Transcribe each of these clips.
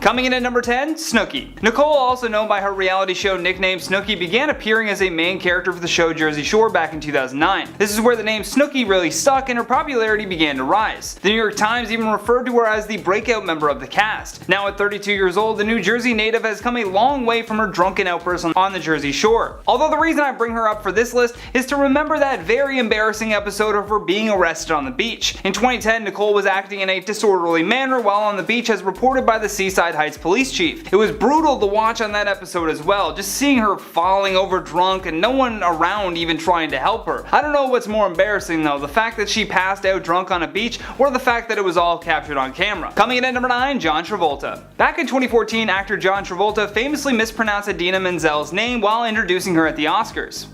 Coming in at number 10, Snooki. Nicole, also known by her reality show nickname Snooki, began appearing as a main character for the show Jersey Shore back in 2009. This is where the name Snooki really stuck and her popularity began to rise. The New York Times even referred to her as the breakout member of the cast. Now at 32 years old, the New Jersey native has come a long way from her drunken outbursts on the Jersey Shore. Although the reason I bring her up for this list is to remember that very embarrassing episode of her being arrested on the beach. In 2010, Nicole was acting in a disorderly manner while on the beach as reported by the Seaside Heights police chief. It was brutal to watch on that episode as well, just seeing her falling over drunk and no one around even trying to help her. I don't know what's more embarrassing though, the fact that she passed out drunk on a beach or the fact that it was all captured on camera. Coming in at number 9, John Travolta. Back in 2014, actor John Travolta famously mispronounced Idina Menzel's name while introducing her at the Oscars.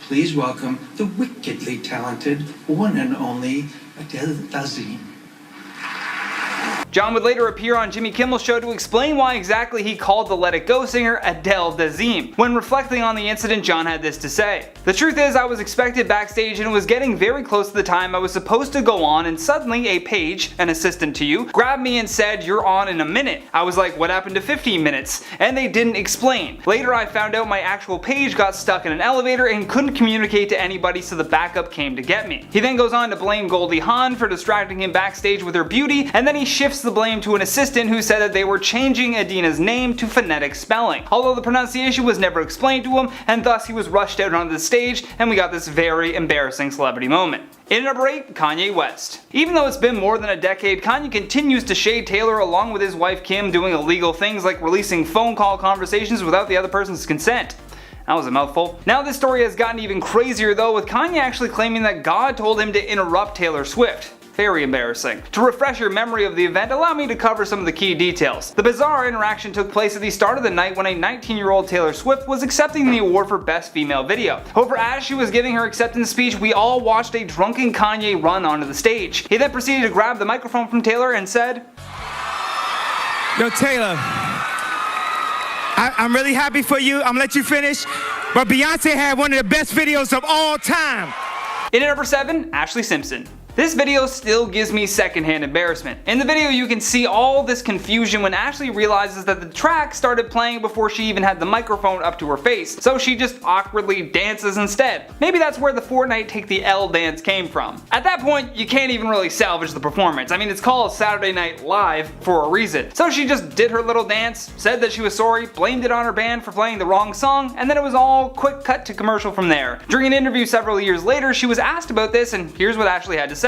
Please welcome the wickedly talented one and only Adele Dazeem. John would later appear on Jimmy Kimmel's show to explain why exactly he called the Let It Go singer Adele Dazeem. When reflecting on the incident, John had this to say. The truth is, I was expected backstage and it was getting very close to the time I was supposed to go on, and suddenly a page, an assistant to you, grabbed me and said, "You're on in a minute." I was like, what happened to 15 minutes? And they didn't explain. Later I found out my actual page got stuck in an elevator and couldn't communicate to anybody, so the backup came to get me. He then goes on to blame Goldie Hawn for distracting him backstage with her beauty, and then he shifts the blame to an assistant who said that they were changing Idina's name to phonetic spelling, although the pronunciation was never explained to him, and thus he was rushed out onto the stage and we got this very embarrassing celebrity moment. In at number 8, Kanye West. Even though it's been more than a decade, Kanye continues to shade Taylor along with his wife Kim, doing illegal things like releasing phone call conversations without the other person's consent. That was a mouthful. Now this story has gotten even crazier though, with Kanye actually claiming that God told him to interrupt Taylor Swift. Very embarrassing. To refresh your memory of the event, allow me to cover some of the key details. The bizarre interaction took place at the start of the night when a 19-year-old Taylor Swift was accepting the award for Best Female Video. However, as she was giving her acceptance speech, we all watched a drunken Kanye run onto the stage. He then proceeded to grab the microphone from Taylor and said, "Yo, Taylor, I'm really happy for you. I'm gonna let you finish, but Beyonce had one of the best videos of all time." In at number 7, Ashley Simpson. This video still gives me secondhand embarrassment. In the video you can see all this confusion when Ashley realizes that the track started playing before she even had the microphone up to her face, so she just awkwardly dances instead. Maybe that's where the Fortnite Take the L dance came from. At that point, you can't even really salvage the performance. I mean, it's called Saturday Night Live for a reason. So she just did her little dance, said that she was sorry, blamed it on her band for playing the wrong song, and then it was all quick cut to commercial from there. During an interview several years later, she was asked about this, and here's what Ashley had to say.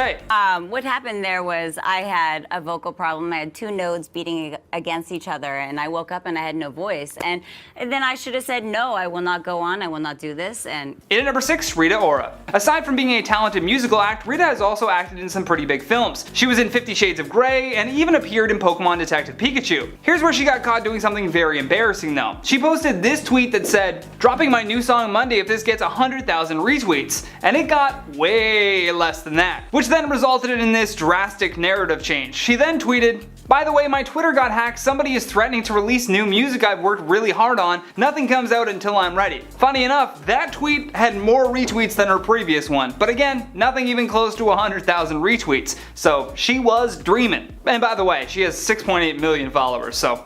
What happened there was I had a vocal problem. I had two nodes beating against each other, and I woke up and I had no voice. And then I should have said, no, I will not go on, I will not do this. And in at number 6, Rita Ora. Aside from being a talented musical act, Rita has also acted in some pretty big films. She was in 50 Shades of Grey and even appeared in Pokemon Detective Pikachu. Here's where she got caught doing something very embarrassing though. She posted this tweet that said, "Dropping my new song Monday if this gets 100,000 retweets," and it got way less than that, which then resulted in this drastic narrative change. She then tweeted, "By the way, my Twitter got hacked. Somebody is threatening to release new music I've worked really hard on. Nothing comes out until I'm ready." Funny enough, that tweet had more retweets than her previous one, but again, nothing even close to 100,000 retweets. So she was dreaming. And by the way, she has 6.8 million followers, so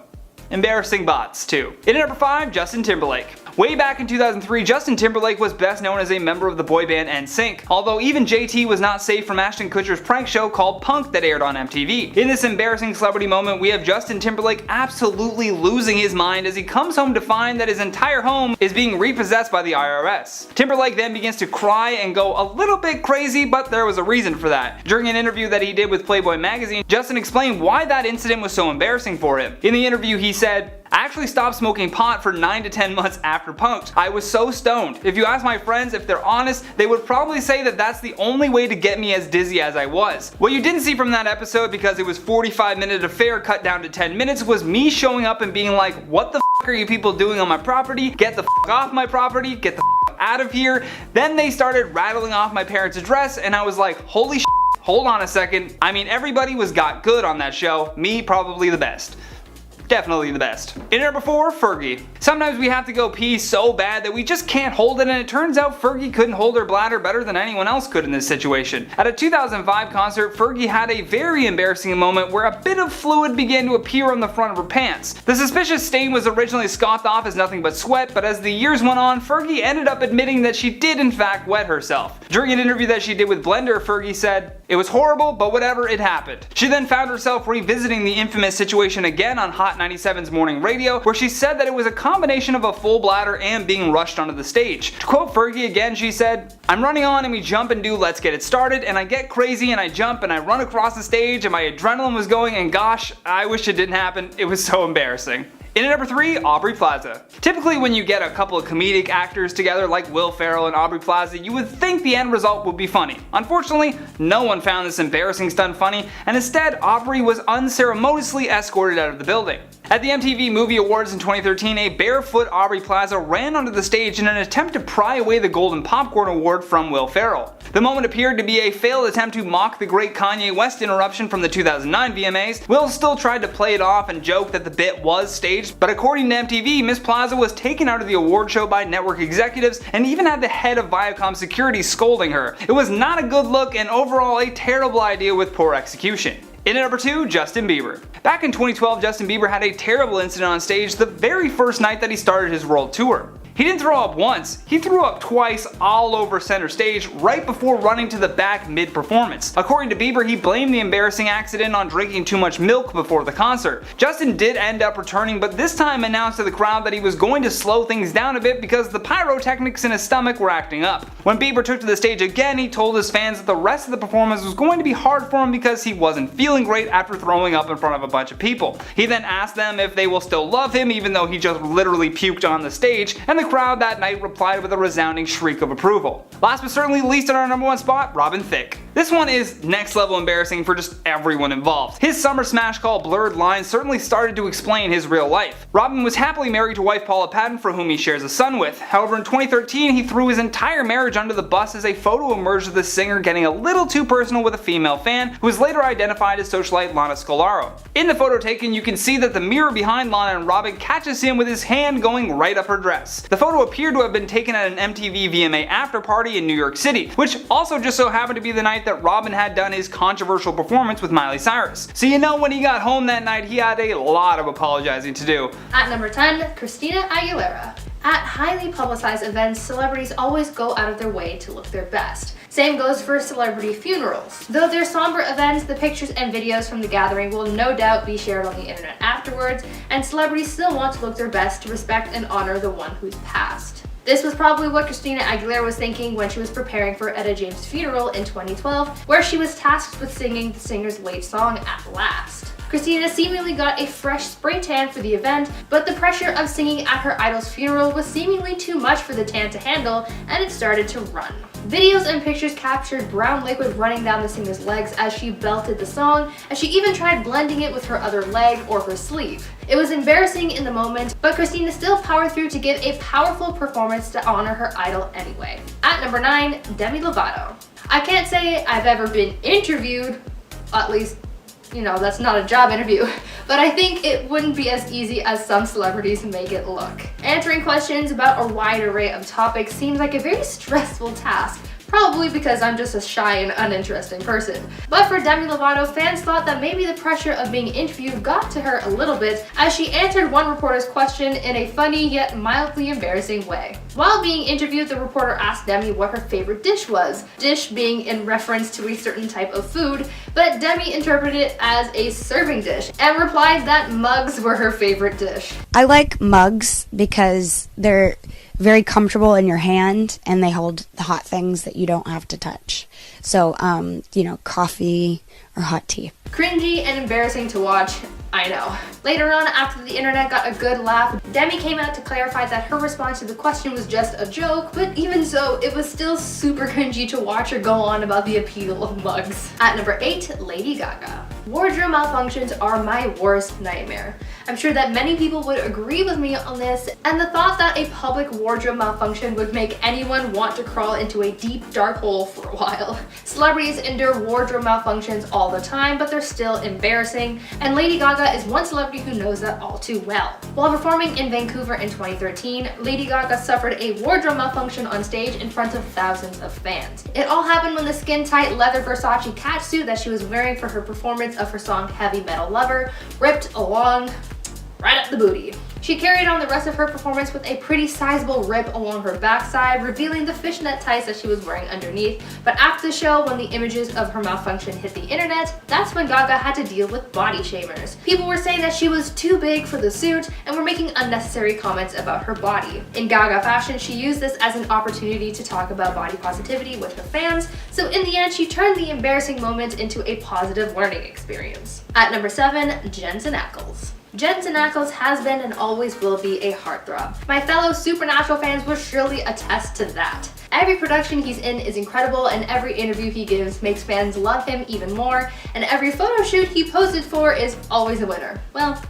embarrassing bots too. In at number 5, Justin Timberlake. Way back in 2003, Justin Timberlake was best known as a member of the boy band NSYNC, although even JT was not safe from Ashton Kutcher's prank show called Punk that aired on MTV. In this embarrassing celebrity moment, we have Justin Timberlake absolutely losing his mind as he comes home to find that his entire home is being repossessed by the IRS. Timberlake then begins to cry and go a little bit crazy, but there was a reason for that. During an interview that he did with Playboy magazine, Justin explained why that incident was so embarrassing for him. In the interview he said, "I actually stopped smoking pot for 9 to 10 months after Punk'd. I was so stoned. If you ask my friends if they're honest, they would probably say that that's the only way to get me as dizzy as I was." What you didn't see from that episode, because it was 45-minute affair cut down to 10 minutes, was me showing up and being like, "What the f are you people doing on my property? Get the f off my property, get the f out of here." Then they started rattling off my parents' address and I was like, holy sh*, hold on a second. I mean, everybody got good on that show, me probably the best. definitely the best. In at number 4, Fergie. Sometimes we have to go pee so bad that we just can't hold it, and it turns out Fergie couldn't hold her bladder better than anyone else could in this situation. At a 2005 concert, Fergie had a very embarrassing moment where a bit of fluid began to appear on the front of her pants. The suspicious stain was originally scoffed off as nothing but sweat, but as the years went on, Fergie ended up admitting that she did in fact wet herself. During an interview that she did with Blender, Fergie said, "It was horrible, but whatever, it happened." She then found herself revisiting the infamous situation again on Hot 97's morning radio, where she said that it was a combination of a full bladder and being rushed onto the stage. To quote Fergie again, she said, "I'm running on and we jump and do Let's Get It Started, and I get crazy and I jump and I run across the stage and my adrenaline was going, and gosh, I wish it didn't happen. It was so embarrassing." In at number 3, Aubrey Plaza. Typically when you get a couple of comedic actors together like Will Ferrell and Aubrey Plaza, you would think the end result would be funny. Unfortunately, no one found this embarrassing stunt funny, and instead Aubrey was unceremoniously escorted out of the building. At the MTV Movie Awards in 2013, a barefoot Aubrey Plaza ran onto the stage in an attempt to pry away the Golden Popcorn Award from Will Ferrell. The moment appeared to be a failed attempt to mock the great Kanye West interruption from the 2009 VMAs. Will still tried to play it off and joke that the bit was staged, but according to MTV, Miss Plaza was taken out of the award show by network executives and even had the head of Viacom security scolding her. It was not a good look and overall a terrible idea with poor execution. In at number 2, Justin Bieber. Back in 2012, Justin Bieber had a terrible incident on stage the very first night that he started his world tour. He didn't throw up once, he threw up twice all over center stage right before running to the back mid-performance. According to Bieber, he blamed the embarrassing accident on drinking too much milk before the concert. Justin did end up returning, but this time announced to the crowd that he was going to slow things down a bit because the pyrotechnics in his stomach were acting up. When Bieber took to the stage again, he told his fans that the rest of the performance was going to be hard for him because he wasn't feeling great after throwing up in front of a bunch of people. He then asked them if they will still love him even though he just literally puked on the stage, and the crowd that night replied with a resounding shriek of approval. Last but certainly least in our number 1 spot, Robin Thicke. This one is next level embarrassing for just everyone involved. His summer smash called Blurred Lines certainly started to explain his real life. Robin was happily married to wife Paula Patton, for whom he shares a son with. However, in 2013 he threw his entire marriage under the bus as a photo emerged of the singer getting a little too personal with a female fan, who was later identified as socialite Lana Scolaro. In the photo taken, you can see that the mirror behind Lana and Robin catches him with his hand going right up her dress. The photo appeared to have been taken at an MTV VMA after party in New York City, which also just so happened to be the night that Robin had done his controversial performance with Miley Cyrus. So you know when he got home that night he had a lot of apologizing to do. At number 10, Christina Aguilera. At highly publicized events, celebrities always go out of their way to look their best. Same goes for celebrity funerals. Though they're somber events, the pictures and videos from the gathering will no doubt be shared on the internet afterwards, and celebrities still want to look their best to respect and honor the one who's passed. This was probably what Christina Aguilera was thinking when she was preparing for Etta James' funeral in 2012, where she was tasked with singing the singer's late song, At Last. Christina seemingly got a fresh spray tan for the event, but the pressure of singing at her idol's funeral was seemingly too much for the tan to handle, and it started to run. Videos and pictures captured brown liquid running down the singer's legs as she belted the song, and she even tried blending it with her other leg or her sleeve. It was embarrassing in the moment, but Christina still powered through to give a powerful performance to honor her idol anyway. At number 9, Demi Lovato. I can't say I've ever been interviewed, at least, you know, that's not a job interview, but I think it wouldn't be as easy as some celebrities make it look. Answering questions about a wide array of topics seems like a very stressful task, probably because I'm just a shy and uninteresting person. But for Demi Lovato, fans thought that maybe the pressure of being interviewed got to her a little bit, as she answered one reporter's question in a funny yet mildly embarrassing way. While being interviewed, the reporter asked Demi what her favorite dish was, dish being in reference to a certain type of food, but Demi interpreted it as a serving dish and replied that mugs were her favorite dish. I like mugs because they're very comfortable in your hand and they hold the hot things that you don't have to touch. So, you know, coffee or hot tea. Cringy and embarrassing to watch, I know. Later on, after the internet got a good laugh, Demi came out to clarify that her response to the question was just a joke, but even so, it was still super cringy to watch her go on about the appeal of mugs. At number 8, Lady Gaga. Wardrobe malfunctions are my worst nightmare. I'm sure that many people would agree with me on this, and the thought that a public wardrobe malfunction would make anyone want to crawl into a deep dark hole for a while. Celebrities endure wardrobe malfunctions all the time, but they're still embarrassing, and Lady Gaga is one celebrity who knows that all too well. While performing in Vancouver in 2013, Lady Gaga suffered a wardrobe malfunction on stage in front of thousands of fans. It all happened when the skin-tight leather Versace catsuit that she was wearing for her performance of her song Heavy Metal Lover ripped along right up the booty. She carried on the rest of her performance with a pretty sizable rip along her backside, revealing the fishnet tights that she was wearing underneath. But after the show, when the images of her malfunction hit the internet, that's when Gaga had to deal with body shamers. People were saying that she was too big for the suit and were making unnecessary comments about her body. In Gaga fashion, she used this as an opportunity to talk about body positivity with her fans, so in the end, she turned the embarrassing moment into a positive learning experience. At number 7, Jensen Ackles. Jensen Ackles has been and always will be a heartthrob. My fellow Supernatural fans will surely attest to that. Every production he's in is incredible, and every interview he gives makes fans love him even more, and every photo shoot he posed for is always a winner. Well,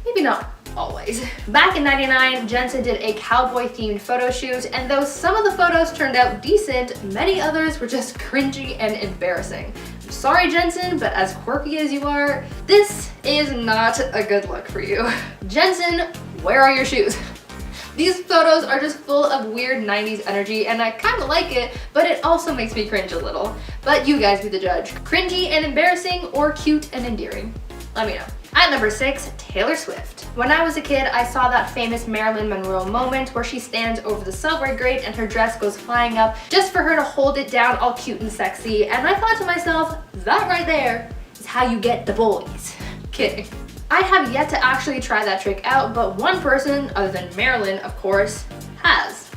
maybe not always. Back in '99, Jensen did a cowboy-themed photo shoot, and though some of the photos turned out decent, many others were just cringy and embarrassing. Sorry, Jensen, but as quirky as you are, this is not a good look for you. Jensen, where are your shoes? These photos are just full of weird 90s energy, and I kind of like it, but it also makes me cringe a little. But you guys be the judge. Cringy and embarrassing, or cute and endearing? Let me know. At number 6, Taylor Swift. When I was a kid, I saw that famous Marilyn Monroe moment where she stands over the subway grate and her dress goes flying up just for her to hold it down all cute and sexy, and I thought to myself, that right there is how you get the boys. Kidding. I have yet to actually try that trick out, but one person, other than Marilyn, of course, has.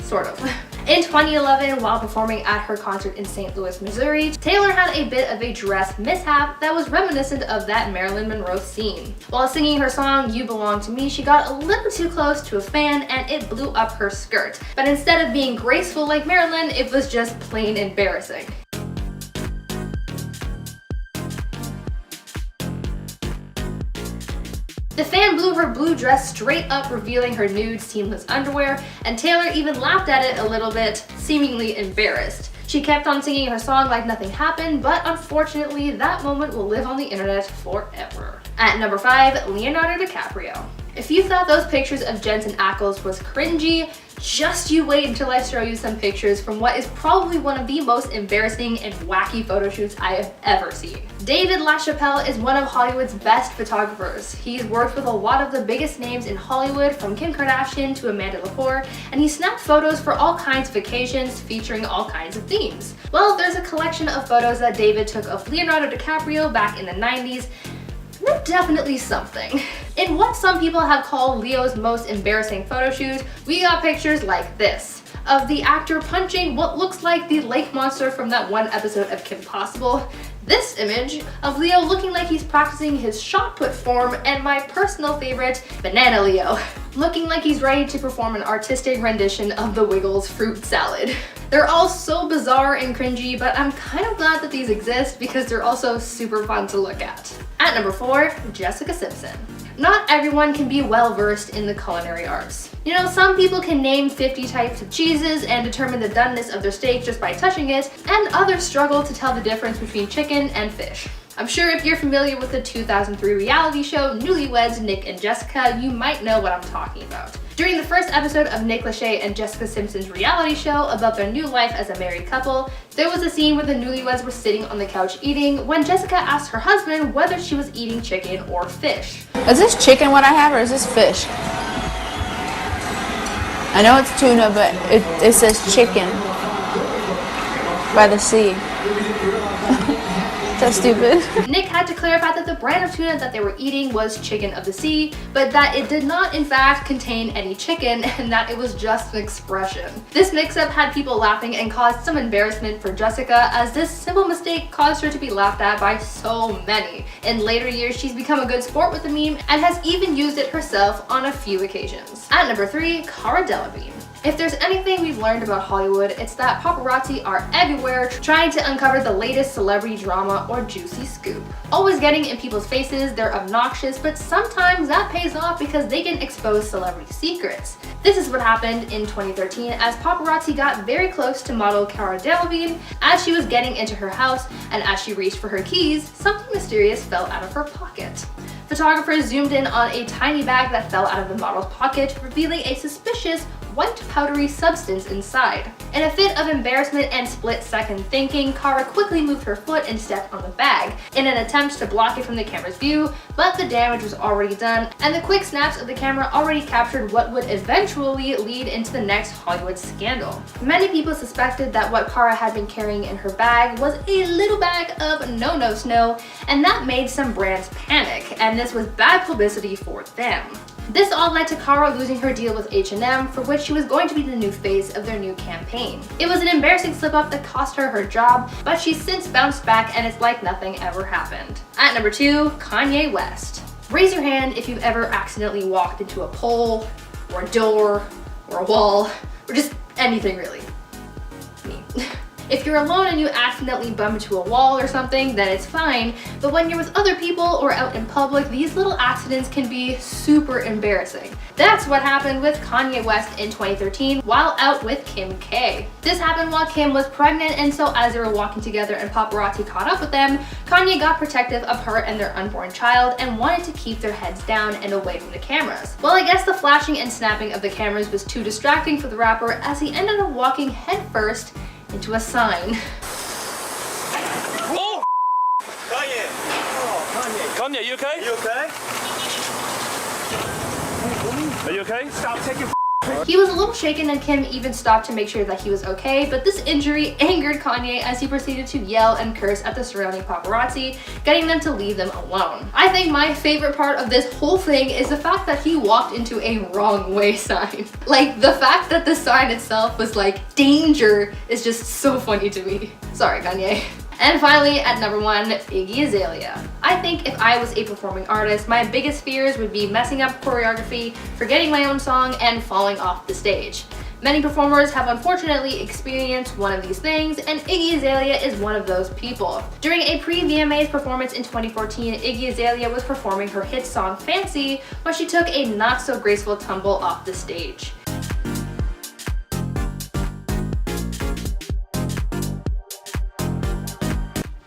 Sort of. In 2011, while performing at her concert in St. Louis, Missouri, Taylor had a bit of a dress mishap that was reminiscent of that Marilyn Monroe scene. While singing her song, You Belong to Me, she got a little too close to a fan and it blew up her skirt. But instead of being graceful like Marilyn, it was just plain embarrassing. The fan blew her blue dress straight up, revealing her nude, seamless underwear, and Taylor even laughed at it a little bit, seemingly embarrassed. She kept on singing her song like nothing happened, but unfortunately, that moment will live on the internet forever. At number 5, Leonardo DiCaprio. If you thought those pictures of Jensen Ackles was cringy, just you wait until I show you some pictures from what is probably one of the most embarrassing and wacky photo shoots I have ever seen. David LaChapelle is one of Hollywood's best photographers. He's worked with a lot of the biggest names in Hollywood, from Kim Kardashian to Amanda Lepore, and he snapped photos for all kinds of occasions featuring all kinds of themes. Well, there's a collection of photos that David took of Leonardo DiCaprio back in the 90s. They're definitely something. In what some people have called Leo's most embarrassing photo shoot, we got pictures like this, of the actor punching what looks like the lake monster from that one episode of Kim Possible, this image of Leo looking like he's practicing his shot put form, and my personal favorite, Banana Leo, looking like he's ready to perform an artistic rendition of the Wiggles fruit salad. They're all so bizarre and cringy, but I'm kind of glad that these exist because they're also super fun to look at. At number 4, Jessica Simpson. Not everyone can be well versed in the culinary arts. You know, some people can name 50 types of cheeses and determine the doneness of their steak just by touching it, and others struggle to tell the difference between chicken and fish. I'm sure if you're familiar with the 2003 reality show Newlyweds, Nick and Jessica, you might know what I'm talking about. During the first episode of Nick Lachey and Jessica Simpson's reality show about their new life as a married couple, there was a scene where the newlyweds were sitting on the couch eating when Jessica asked her husband whether she was eating chicken or fish. Is this chicken what I have, or is this fish? I know it's tuna, but it says chicken by the sea. That's stupid. Nick had to clarify that the brand of tuna that they were eating was chicken of the sea, but that it did not in fact contain any chicken, and that it was just an expression. This mix-up had people laughing and caused some embarrassment for Jessica, as this simple mistake caused her to be laughed at by so many. In later years, she's become a good sport with the meme and has even used it herself on a few occasions. At number 3, Cara Delevingne. If there's anything we've learned about Hollywood, it's that paparazzi are everywhere trying to uncover the latest celebrity drama or juicy scoop. Always getting in people's faces, they're obnoxious, but sometimes that pays off because they can expose celebrity secrets. This is what happened in 2013 as paparazzi got very close to model Cara Delevingne as she was getting into her house, and as she reached for her keys, something mysterious fell out of her pocket. Photographers zoomed in on a tiny bag that fell out of the model's pocket, revealing a suspicious white powdery substance inside. In a fit of embarrassment and split-second thinking, Cara quickly moved her foot and stepped on the bag in an attempt to block it from the camera's view, but the damage was already done, and the quick snaps of the camera already captured what would eventually lead into the next Hollywood scandal. Many people suspected that what Cara had been carrying in her bag was a little bag of no-no snow, and that made some brands panic, and this was bad publicity for them. This all led to Cara losing her deal with H&M, for which she was going to be the new face of their new campaign. It was an embarrassing slip-up that cost her her job, but she's since bounced back and it's like nothing ever happened. At number 2, Kanye West. Raise your hand if you've ever accidentally walked into a pole, or a door, or a wall, or just anything really. Me. If you're alone and you accidentally bump into a wall or something, then it's fine, but when you're with other people or out in public, these little accidents can be super embarrassing. That's what happened with Kanye West in 2013 while out with Kim K. This happened while Kim was pregnant, and so as they were walking together and paparazzi caught up with them, Kanye got protective of her and their unborn child and wanted to keep their heads down and away from the cameras. Well, I guess the flashing and snapping of the cameras was too distracting for the rapper as he ended up walking headfirst into a sign. Oh! Kanye! Oh, Kanye. Kanye, you okay? You okay? Are you okay? Stop taking He was a little shaken and Kim even stopped to make sure that he was okay, but this injury angered Kanye as he proceeded to yell and curse at the surrounding paparazzi, getting them to leave them alone. I think my favorite part of this whole thing is the fact that he walked into a wrong way sign. Like, the fact that the sign itself was like, danger, is just so funny to me. Sorry, Kanye. And finally, at number 1, Iggy Azalea. I think if I was a performing artist, my biggest fears would be messing up choreography, forgetting my own song, and falling off the stage. Many performers have unfortunately experienced one of these things, and Iggy Azalea is one of those people. During a pre-VMAs performance in 2014, Iggy Azalea was performing her hit song Fancy when she took a not-so-graceful tumble off the stage.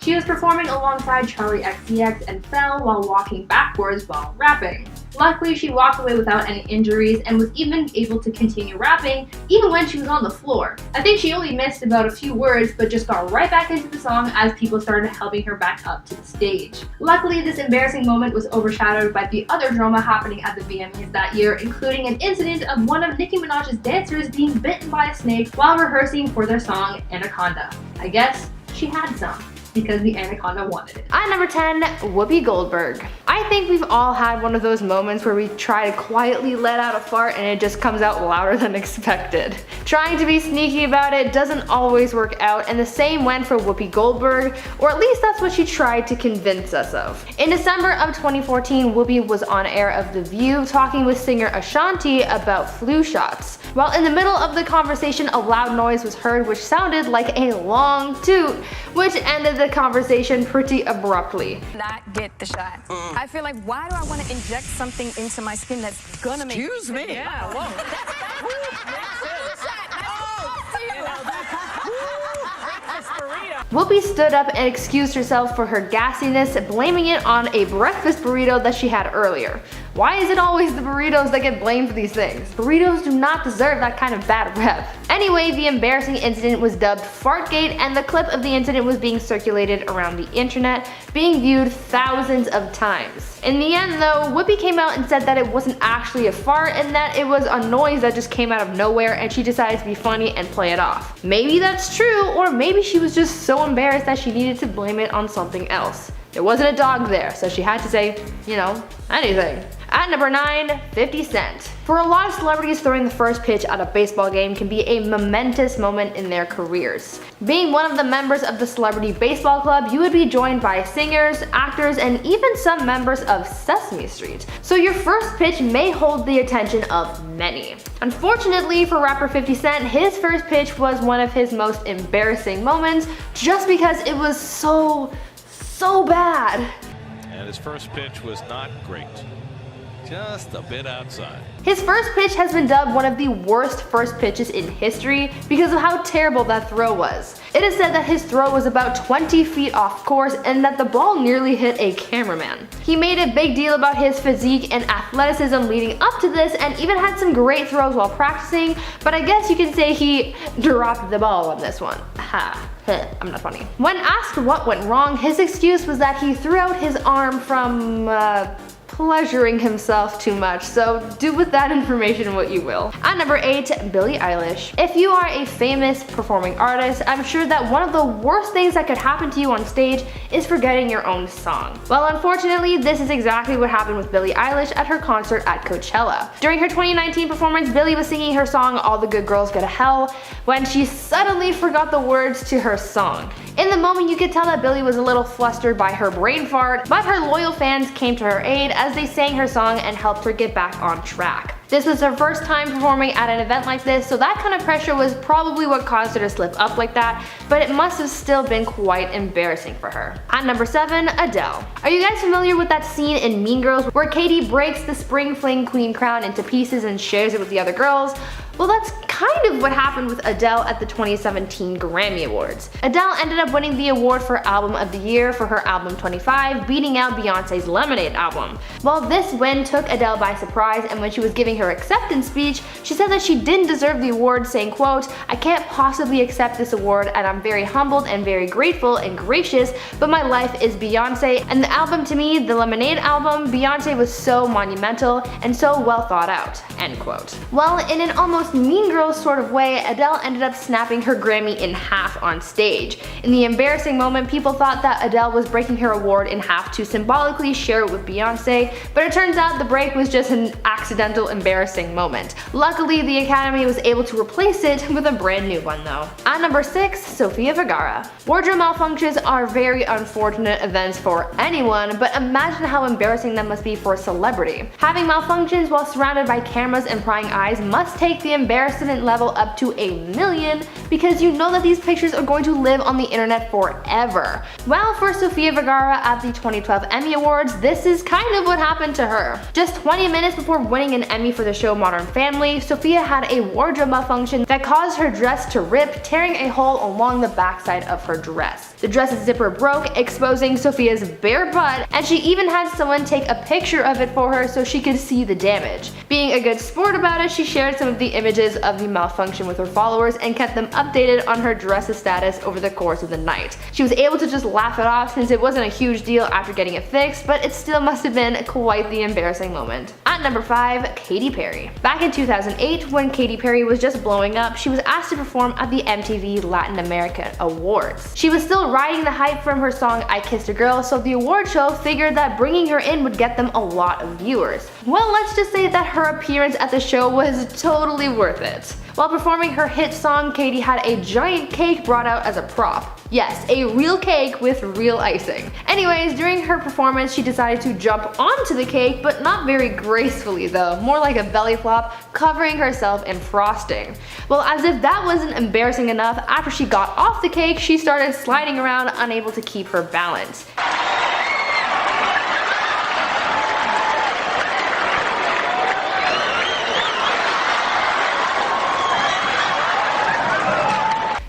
She was performing alongside Charli XCX and fell while walking backwards while rapping. Luckily, she walked away without any injuries and was even able to continue rapping even when she was on the floor. I think she only missed about a few words but just got right back into the song as people started helping her back up to the stage. Luckily, this embarrassing moment was overshadowed by the other drama happening at the VMAs that year, including an incident of one of Nicki Minaj's dancers being bitten by a snake while rehearsing for their song Anaconda. I guess she had some, because the anaconda wanted it. At number 10, Whoopi Goldberg. I think we've all had one of those moments where we try to quietly let out a fart and it just comes out louder than expected. Trying to be sneaky about it doesn't always work out, and the same went for Whoopi Goldberg, or at least that's what she tried to convince us of. In December of 2014, Whoopi was on air of The View talking with singer Ashanti about flu shots. While in the middle of the conversation, a loud noise was heard which sounded like a long toot, which ended the conversation pretty abruptly. Not get the shot. I feel like, why do I want to inject something into my skin that's gonna make— Excuse me. Yeah, whoa. Whoopi stood up and excused herself for her gassiness, blaming it on a breakfast burrito that she had earlier. Why is it always the burritos that get blamed for these things? Burritos do not deserve that kind of bad rep. Anyway, the embarrassing incident was dubbed Fartgate, and the clip of the incident was being circulated around the internet, being viewed thousands of times. In the end though, Whoopi came out and said that it wasn't actually a fart and that it was a noise that just came out of nowhere, and she decided to be funny and play it off. Maybe that's true, or maybe she was just so embarrassed that she needed to blame it on something else. There wasn't a dog there, so she had to say, you know, anything. At number 9, 50 Cent. For a lot of celebrities, throwing the first pitch at a baseball game can be a momentous moment in their careers. Being one of the members of the Celebrity Baseball Club, you would be joined by singers, actors, and even some members of Sesame Street. So your first pitch may hold the attention of many. Unfortunately for rapper 50 Cent, his first pitch was one of his most embarrassing moments just because it was so bad. And his first pitch was not great. Just a bit outside. His first pitch has been dubbed one of the worst first pitches in history because of how terrible that throw was. It is said that his throw was about 20 feet off course and that the ball nearly hit a cameraman. He made a big deal about his physique and athleticism leading up to this and even had some great throws while practicing, but I guess you can say he dropped the ball on this one. Ha. I'm not funny. When asked what went wrong, his excuse was that he threw out his arm from, pleasuring himself too much, so do with that information what you will. At number 8, Billie Eilish. If you are a famous performing artist, I'm sure that one of the worst things that could happen to you on stage is forgetting your own song. Well, unfortunately, this is exactly what happened with Billie Eilish at her concert at Coachella. During her 2019 performance, Billie was singing her song All the Good Girls Go to Hell when she suddenly forgot the words to her song. In the moment, you could tell that Billie was a little flustered by her brain fart, but her loyal fans came to her aid as they sang her song and helped her get back on track. This was her first time performing at an event like this, so that kind of pressure was probably what caused her to slip up like that, but it must have still been quite embarrassing for her. At number 7, Adele. Are you guys familiar with that scene in Mean Girls where Katie breaks the spring fling queen crown into pieces and shares it with the other girls? Well, that's kind of what happened with Adele at the 2017 Grammy Awards. Adele ended up winning the award for Album of the Year for her album 25, beating out Beyonce's Lemonade album. Well, this win took Adele by surprise, and when she was giving her acceptance speech, she said that she didn't deserve the award, saying, quote, "I can't possibly accept this award and I'm very humbled and very grateful and gracious, but my life is Beyonce, and the album to me, the Lemonade album, Beyonce was so monumental and so well thought out," end quote. Well, in an almost Mean Girls sort of way, Adele ended up snapping her Grammy in half on stage. In the embarrassing moment, people thought that Adele was breaking her award in half to symbolically share it with Beyonce, but it turns out the break was just an accidental embarrassing moment. Luckily, the Academy was able to replace it with a brand new one though. At number 6, Sofia Vergara. Wardrobe malfunctions are very unfortunate events for anyone, but imagine how embarrassing that must be for a celebrity. Having malfunctions while surrounded by cameras and prying eyes must take the embarrassment level up to 1,000,000 because you know that these pictures are going to live on the internet forever. Well, for Sofia Vergara at the 2012 Emmy Awards, this is kind of what happened to her. Just 20 minutes before winning an Emmy for the show Modern Family, Sofia had a wardrobe malfunction that caused her dress to rip, tearing a hole along the backside of her dress. The dress's zipper broke, exposing Sofia's bare butt, and she even had someone take a picture of it for her so she could see the damage. Being a good sport about it, she shared some of the images of the malfunction with her followers and kept them updated on her dress's status over the course of the night. She was able to just laugh it off since it wasn't a huge deal after getting it fixed, but it still must have been quite the embarrassing moment. At number 5, Katy Perry. Back in 2008, when Katy Perry was just blowing up, she was asked to perform at the MTV Latin America Awards. She was still riding the hype from her song I Kissed a Girl, so the award show figured that bringing her in would get them a lot of viewers. Well, let's just say that her appearance at the show was totally worth it. While performing her hit song, Katy had a giant cake brought out as a prop. Yes, a real cake with real icing. Anyways, during her performance, she decided to jump onto the cake, but not very gracefully though, more like a belly flop, covering herself in frosting. Well, as if that wasn't embarrassing enough, after she got off the cake, she started sliding around, unable to keep her balance.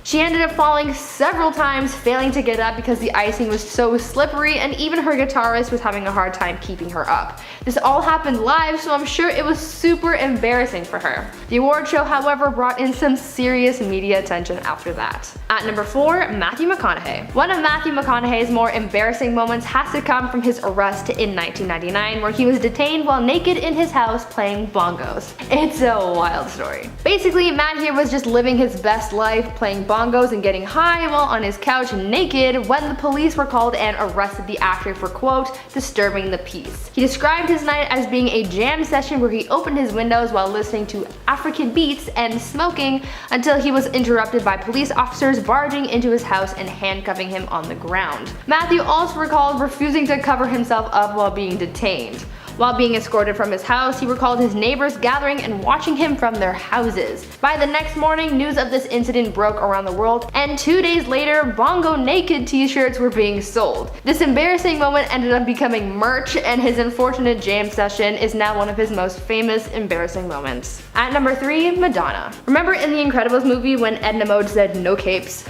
She ended up falling several times, failing to get up because the icing was so slippery, and even her guitarist was having a hard time keeping her up. This all happened live, so I'm sure it was super embarrassing for her. The award show, however, brought in some serious media attention after that. At number 4, Matthew McConaughey. One of Matthew McConaughey's more embarrassing moments has to come from his arrest in 1999, where he was detained while naked in his house playing bongos. It's a wild story. Basically, Matt here was just living his best life, playing bongos and getting high while on his couch naked when the police were called and arrested the actor for, quote, disturbing the peace. He described his night as being a jam session where he opened his windows while listening to African beats and smoking until he was interrupted by police officers barging into his house and handcuffing him on the ground. Matthew also recalled refusing to cover himself up while being detained. While being escorted from his house, he recalled his neighbors gathering and watching him from their houses. By the next morning, news of this incident broke around the world, and 2 days later, Bongo Naked t-shirts were being sold. This embarrassing moment ended up becoming merch, and his unfortunate jam session is now one of his most famous embarrassing moments. At number 3, Madonna. Remember in The Incredibles movie when Edna Mode said no capes?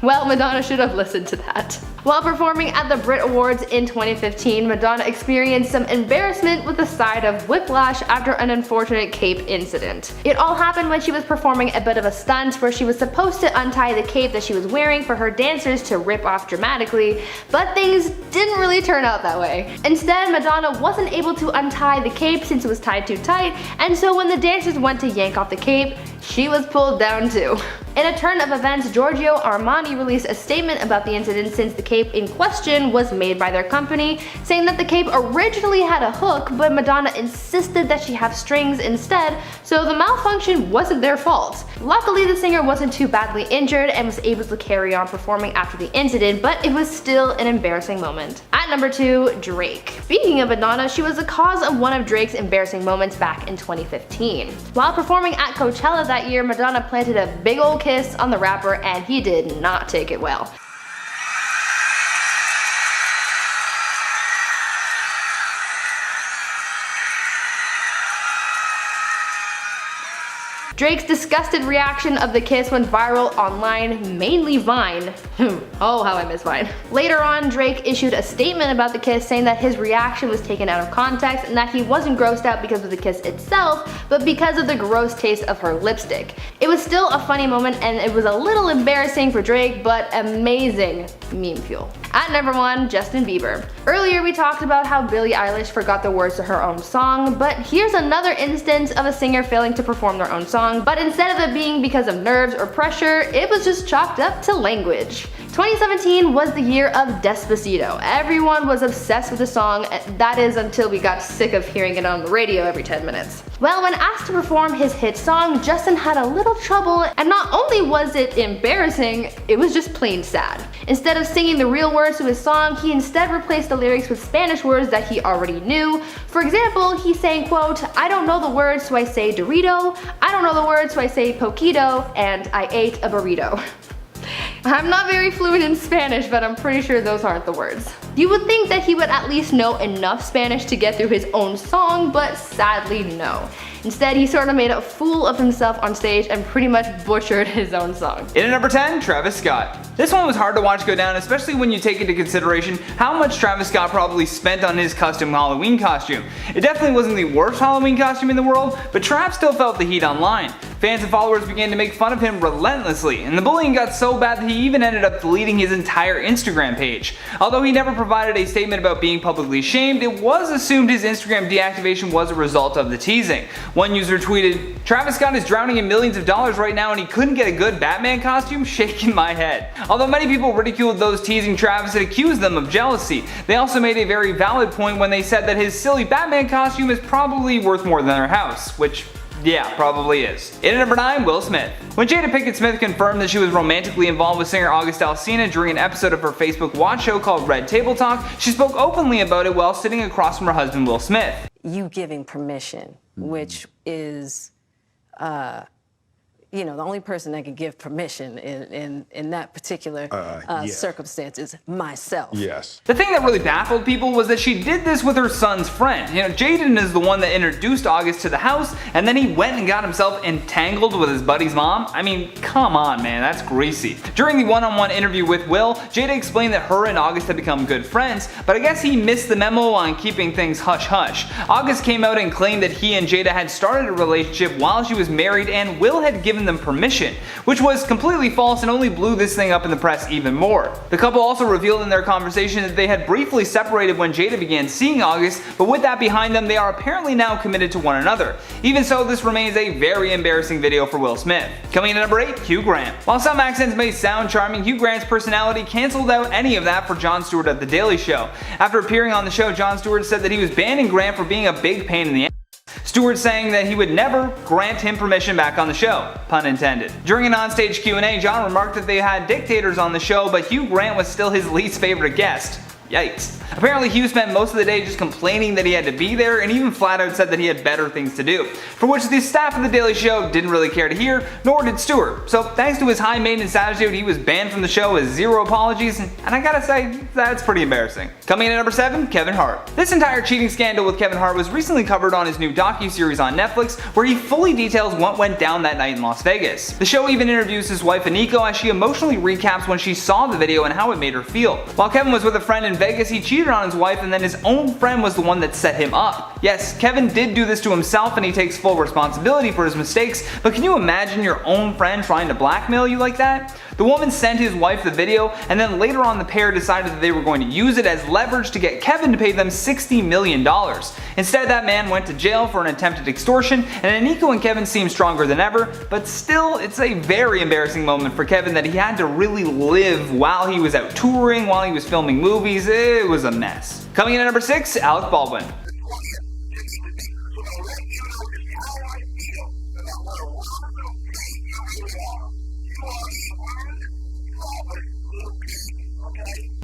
Well, Madonna should have listened to that. While performing at the Brit Awards in 2015, Madonna experienced some embarrassment with a side of whiplash after an unfortunate cape incident. It all happened when she was performing a bit of a stunt where she was supposed to untie the cape that she was wearing for her dancers to rip off dramatically, but things didn't really turn out that way. Instead, Madonna wasn't able to untie the cape since it was tied too tight, and so when the dancers went to yank off the cape, she was pulled down too. In a turn of events, Giorgio Armani released a statement about the incident since the cape in question was made by their company, saying that the cape originally had a hook, but Madonna insisted that she have strings instead, so the malfunction wasn't their fault. Luckily, the singer wasn't too badly injured and was able to carry on performing after the incident, but it was still an embarrassing moment. At number 2, Drake. Speaking of Madonna, she was the cause of one of Drake's embarrassing moments back in 2015. While performing at Coachella that year, Madonna planted a big ol' kiss on the rapper, and he did not take it well. Drake's disgusted reaction of the kiss went viral online, mainly Vine. Oh, how I miss Vine. Later on, Drake issued a statement about the kiss saying that his reaction was taken out of context and that he wasn't grossed out because of the kiss itself, but because of the gross taste of her lipstick. It was still a funny moment and it was a little embarrassing for Drake, but amazing meme fuel. At number 1, Justin Bieber. Earlier we talked about how Billie Eilish forgot the words to her own song, but here's another instance of a singer failing to perform their own song, but instead of it being because of nerves or pressure, it was just chalked up to language. 2017 was the year of Despacito. Everyone was obsessed with the song, that is until we got sick of hearing it on the radio every 10 minutes. Well, when asked to perform his hit song, Justin had a little trouble, and not only was it embarrassing, it was just plain sad. Instead of singing the real words to his song, he instead replaced the lyrics with Spanish words that he already knew. For example, he sang, quote, "I don't know the words, so I say Dorito, I don't know the words, so I say poquito, and I ate a burrito." I'm not very fluent in Spanish, but I'm pretty sure those aren't the words. You would think that he would at least know enough Spanish to get through his own song, but sadly no. Instead, he sort of made a fool of himself on stage and pretty much butchered his own song. In at number 10, Travis Scott. This one was hard to watch go down, especially when you take into consideration how much Travis Scott probably spent on his custom Halloween costume. It definitely wasn't the worst Halloween costume in the world, but Trav still felt the heat online. Fans and followers began to make fun of him relentlessly, and the bullying got so bad that he even ended up deleting his entire Instagram page. Although he never provided a statement about being publicly shamed, it was assumed his Instagram deactivation was a result of the teasing. One user tweeted, "Travis Scott is drowning in millions of dollars right now and he couldn't get a good Batman costume? Shaking my head." Although many people ridiculed those teasing Travis and accused them of jealousy, they also made a very valid point when they said that his silly Batman costume is probably worth more than their house, which yeah, probably is. In at number 9, Will Smith. When Jada Pinkett Smith confirmed that she was romantically involved with singer August Alsina during an episode of her Facebook Watch show called Red Table Talk, she spoke openly about it while sitting across from her husband Will Smith. You giving permission, which is, you know, the only person that can give permission in that particular circumstance is myself. Yes. The thing that really baffled people was that she did this with her son's friend. You know, Jaden is the one that introduced August to the house, and then he went and got himself entangled with his buddy's mom. I mean, come on, man, that's greasy. During the one-on-one interview with Will, Jada explained that her and August had become good friends, but I guess he missed the memo on keeping things hush-hush. August came out and claimed that he and Jada had started a relationship while she was married, and Will had given them permission, which was completely false and only blew this thing up in the press even more. The couple also revealed in their conversation that they had briefly separated when Jada began seeing August, but with that behind them, they are apparently now committed to one another. Even so, this remains a very embarrassing video for Will Smith. Coming in at number 8, Hugh Grant. While some accents may sound charming, Hugh Grant's personality canceled out any of that for Jon Stewart at The Daily Show. After appearing on the show, Jon Stewart said that he was banning Grant for being a big pain in the ass. Stewart saying that he would never grant him permission back on the show, pun intended. During an onstage Q&A, John remarked that they had dictators on the show, but Hugh Grant was still his least favorite guest. Yikes. Apparently Hugh spent most of the day just complaining that he had to be there, and even flat out said that he had better things to do, for which the staff of The Daily Show didn't really care to hear, nor did Stewart. So thanks to his high maintenance attitude, he was banned from the show with 0 apologies, and I gotta say, that's pretty embarrassing. Coming in at number 7, Kevin Hart. This entire cheating scandal with Kevin Hart was recently covered on his new docu-series on Netflix, where he fully details what went down that night in Las Vegas. The show even interviews his wife Aniko as she emotionally recaps when she saw the video and how it made her feel. While Kevin was with a friend in Vegas, he cheated on his wife, and then his own friend was the one that set him up. Yes, Kevin did do this to himself and he takes full responsibility for his mistakes, but can you imagine your own friend trying to blackmail you like that? The woman sent his wife the video, and then later on the pair decided that they were going to use it as leverage to get Kevin to pay them $60 million. Instead, that man went to jail for an attempted extortion, and Aniko and Kevin seem stronger than ever, but still, it's a very embarrassing moment for Kevin that he had to really live while he was out touring, while he was filming movies. It was a mess. Coming in at number 6, Alec Baldwin.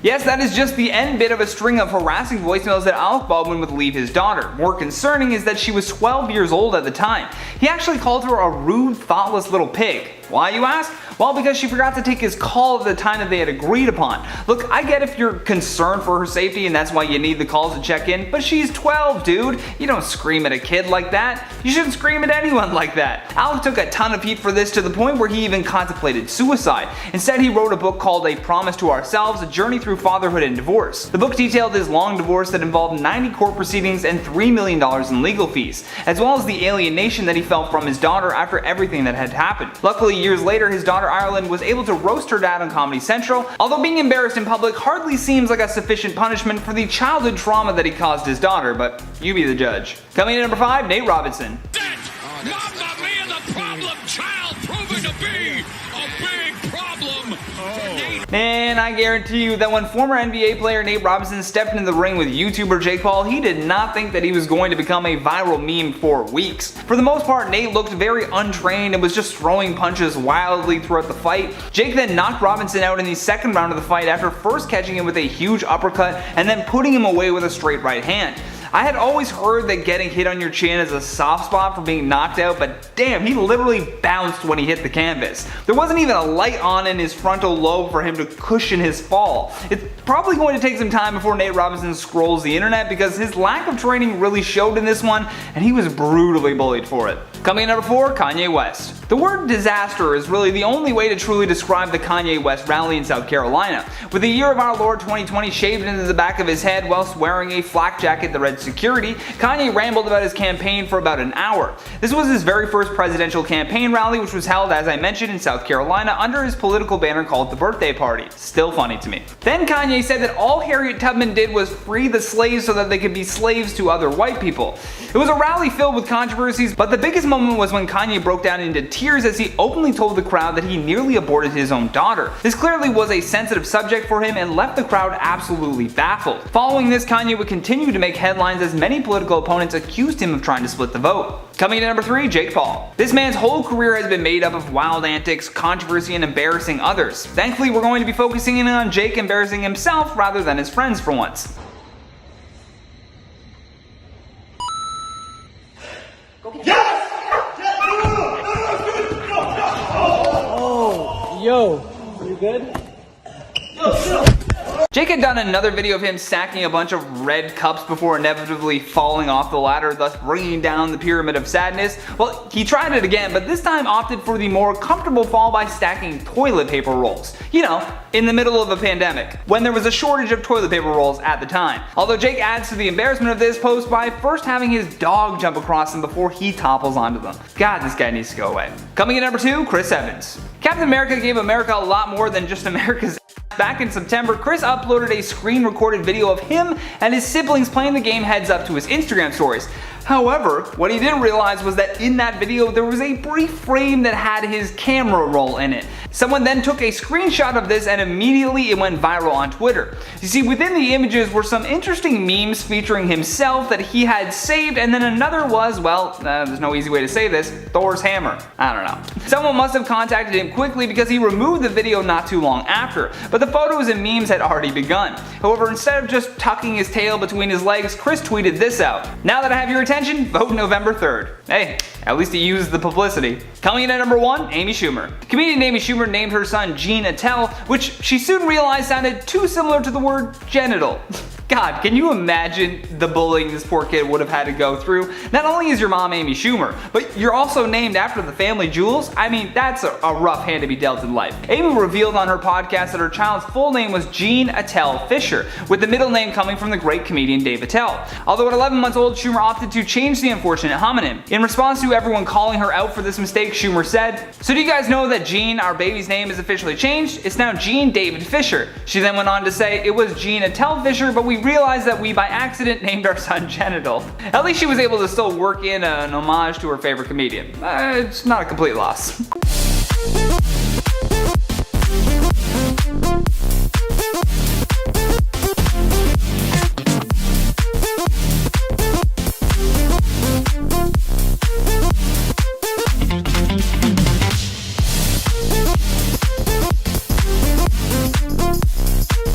Yes, that is just the end bit of a string of harassing voicemails that Alec Baldwin would leave his daughter. More concerning is that she was 12 years old at the time. He actually called her a rude, thoughtless little pig. Why, you ask? Well, because she forgot to take his call at the time that they had agreed upon. Look, I get if you're concerned for her safety and that's why you need the calls to check in, but she's 12, dude. You don't scream at a kid like that. You shouldn't scream at anyone like that. Alec took a ton of heat for this to the point where he even contemplated suicide. Instead, he wrote a book called A Promise to Ourselves, A Journey Through Fatherhood and Divorce. The book detailed his long divorce that involved 90 court proceedings and $3 million in legal fees, as well as the alienation that he felt from his daughter after everything that had happened. Luckily, years later, his daughter Ireland was able to roast her dad on Comedy Central, although being embarrassed in public hardly seems like a sufficient punishment for the childhood trauma that he caused his daughter, but you be the judge. Coming in at number 5, Nate Robinson. Mamma mia, the problem child proving to be a big problem. And I guarantee you that when former NBA player Nate Robinson stepped into the ring with YouTuber Jake Paul, he did not think that he was going to become a viral meme for weeks. For the most part, Nate looked very untrained and was just throwing punches wildly throughout the fight. Jake then knocked Robinson out in the second round of the fight after first catching him with a huge uppercut and then putting him away with a straight right hand. I had always heard that getting hit on your chin is a soft spot for being knocked out, but damn, he literally bounced when he hit the canvas. There wasn't even a light on in his frontal lobe for him to cushion his fall. It's probably going to take some time before Nate Robinson scrolls the internet because his lack of training really showed in this one, and he was brutally bullied for it. Coming in at number 4, Kanye West. The word disaster is really the only way to truly describe the Kanye West rally in South Carolina. With the year of our Lord 2020 shaved into the back of his head whilst wearing a flak jacket that read security, Kanye rambled about his campaign for about an hour. This was his very first presidential campaign rally, which was held, as I mentioned, in South Carolina under his political banner called The Birthday Party. Still funny to me. Then Kanye said that all Harriet Tubman did was free the slaves so that they could be slaves to other white people. It was a rally filled with controversies, but the biggest moment was when Kanye broke down into tears as he openly told the crowd that he nearly aborted his own daughter. This clearly was a sensitive subject for him and left the crowd absolutely baffled. Following this, Kanye would continue to make headlines as many political opponents accused him of trying to split the vote. Coming in at number 3, Jake Paul. This man's whole career has been made up of wild antics, controversy, and embarrassing others. Thankfully, we're going to be focusing in on Jake embarrassing himself rather than his friends for once. Yo, you good? Jake had done another video of him stacking a bunch of red cups before inevitably falling off the ladder, thus bringing down the pyramid of sadness. Well, he tried it again, but this time opted for the more comfortable fall by stacking toilet paper rolls. You know, in the middle of a pandemic, when there was a shortage of toilet paper rolls at the time. Although Jake adds to the embarrassment of this post by first having his dog jump across them before he topples onto them. God, this guy needs to go away. Coming in at number 2, Chris Evans. Captain America gave America a lot more than just America's. Back in September, Chris uploaded a screen-recorded video of him and his siblings playing the game Heads Up to his Instagram stories. However, what he didn't realize was that in that video there was a brief frame that had his camera roll in it. Someone then took a screenshot of this and immediately it went viral on Twitter. You see, within the images were some interesting memes featuring himself that he had saved, and then another was, well, there's no easy way to say this, Thor's hammer. I don't know. Someone must have contacted him quickly because he removed the video not too long after, but the photos and memes had already begun. However, instead of just tucking his tail between his legs, Chris tweeted this out: "Now that I have your attention, vote November 3rd. Hey, at least he used the publicity. Coming in at number 1, Amy Schumer. Comedian Amy Schumer named her son Gene Attell, which she soon realized sounded too similar to the word genital. God, can you imagine the bullying this poor kid would have had to go through? Not only is your mom Amy Schumer, but you're also named after the family jewels? I mean, that's a rough hand to be dealt in life. Amy revealed on her podcast that her child's full name was Gene Attell Fisher, with the middle name coming from the great comedian Dave Attell. Although at 11 months old, Schumer opted to change the unfortunate homonym. In response to everyone calling her out for this mistake, Schumer said, "So do you guys know that Gene, our baby's name, is officially changed? It's now Gene David Fisher." She then went on to say, "It was Gene Attell Fisher, but we realized that we by accident named our son Genital." At least she was able to still work in an homage to her favorite comedian. It's not a complete loss.